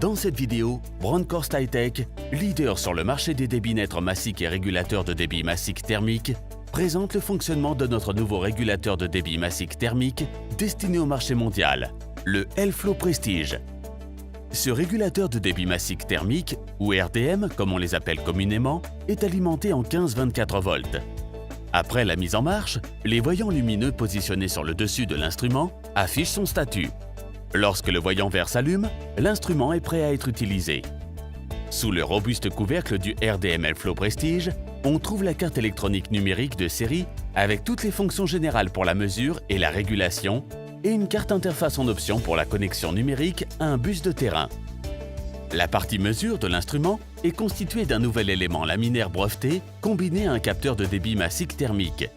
Dans cette vidéo, Bronkhorst High-Tech, leader sur le marché des débitmètres massiques et régulateurs de débit massique thermique, présente le fonctionnement de notre nouveau régulateur de débit massique thermique destiné au marché mondial, le L-Flow Prestige. Ce régulateur de débit massique thermique, ou RDM comme on les appelle communément, est alimenté en 15-24 volts. Après la mise en marche, les voyants lumineux positionnés sur le dessus de l'instrument affichent son statut. Lorsque le voyant vert s'allume, l'instrument est prêt à être utilisé. Sous le robuste couvercle du RDM L-Flow Prestige, on trouve la carte électronique numérique de série avec toutes les fonctions générales pour la mesure et la régulation et une carte interface en option pour la connexion numérique à un bus de terrain. La partie mesure de l'instrument est constituée d'un nouvel élément laminaire breveté combiné à un capteur de débit massique thermique.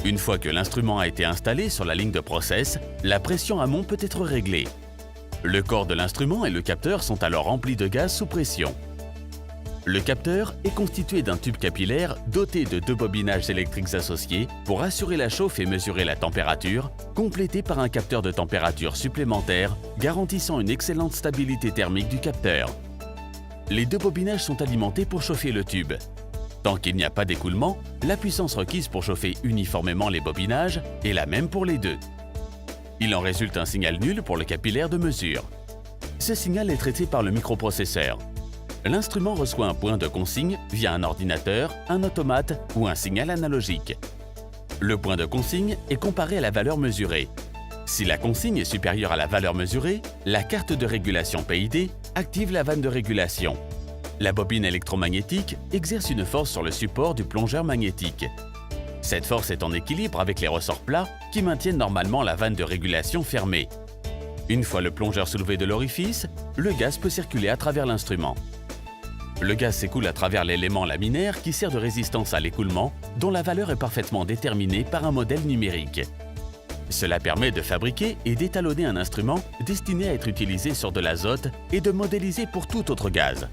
Une fois que l'instrument a été installé sur la ligne de process, la pression amont peut être réglée. Le corps de l'instrument et le capteur sont alors remplis de gaz sous pression. Le capteur est constitué d'un tube capillaire doté de 2 bobinages électriques associés pour assurer la chauffe et mesurer la température, complété par un capteur de température supplémentaire garantissant une excellente stabilité thermique du capteur. Les 2 bobinages sont alimentés pour chauffer le tube. Tant qu'il n'y a pas d'écoulement, la puissance requise pour chauffer uniformément les bobinages est la même pour les deux. Il en résulte un signal nul pour le capillaire de mesure. Ce signal est traité par le microprocesseur. L'instrument reçoit un point de consigne via un ordinateur, un automate ou un signal analogique. Le point de consigne est comparé à la valeur mesurée. Si la consigne est supérieure à la valeur mesurée, la carte de régulation PID active la vanne de régulation. La bobine électromagnétique exerce une force sur le support du plongeur magnétique. Cette force est en équilibre avec les ressorts plats qui maintiennent normalement la vanne de régulation fermée. Une fois le plongeur soulevé de l'orifice, le gaz peut circuler à travers l'instrument. Le gaz s'écoule à travers l'élément laminaire qui sert de résistance à l'écoulement, dont la valeur est parfaitement déterminée par un modèle numérique. Cela permet de fabriquer et d'étalonner un instrument destiné à être utilisé sur de l'azote et de modéliser pour tout autre gaz.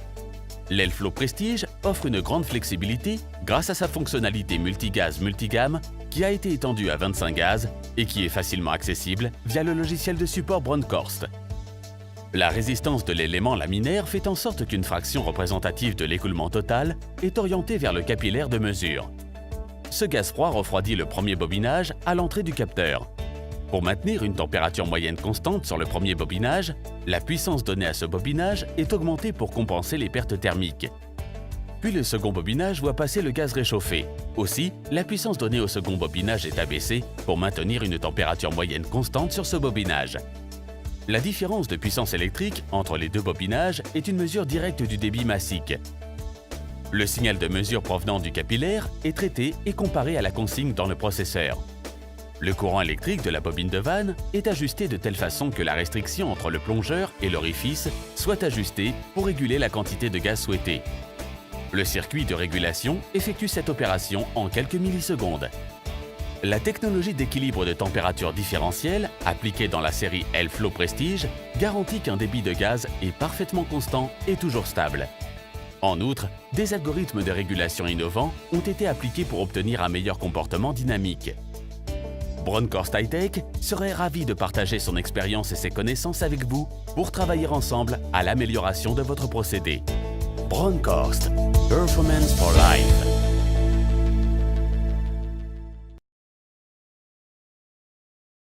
L'L-Flow Prestige offre une grande flexibilité grâce à sa fonctionnalité multigaz multigamme qui a été étendue à 25 gaz et qui est facilement accessible via le logiciel de support Bronkhorst. La résistance de l'élément laminaire fait en sorte qu'une fraction représentative de l'écoulement total est orientée vers le capillaire de mesure. Ce gaz froid refroidit le premier bobinage à l'entrée du capteur. Pour maintenir une température moyenne constante sur le premier bobinage, la puissance donnée à ce bobinage est augmentée pour compenser les pertes thermiques. Puis le second bobinage voit passer le gaz réchauffé. Aussi, la puissance donnée au second bobinage est abaissée pour maintenir une température moyenne constante sur ce bobinage. La différence de puissance électrique entre les 2 bobinages est une mesure directe du débit massique. Le signal de mesure provenant du capillaire est traité et comparé à la consigne dans le processeur. Le courant électrique de la bobine de vanne est ajusté de telle façon que la restriction entre le plongeur et l'orifice soit ajustée pour réguler la quantité de gaz souhaitée. Le circuit de régulation effectue cette opération en quelques millisecondes. La technologie d'équilibre de température différentielle, appliquée dans la série L-Flow Prestige, garantit qu'un débit de gaz est parfaitement constant et toujours stable. En outre, des algorithmes de régulation innovants ont été appliqués pour obtenir un meilleur comportement dynamique. Bronkhorst High-Tech serait ravi de partager son expérience et ses connaissances avec vous pour travailler ensemble à l'amélioration de votre procédé. Bronkhorst, Performance for Life.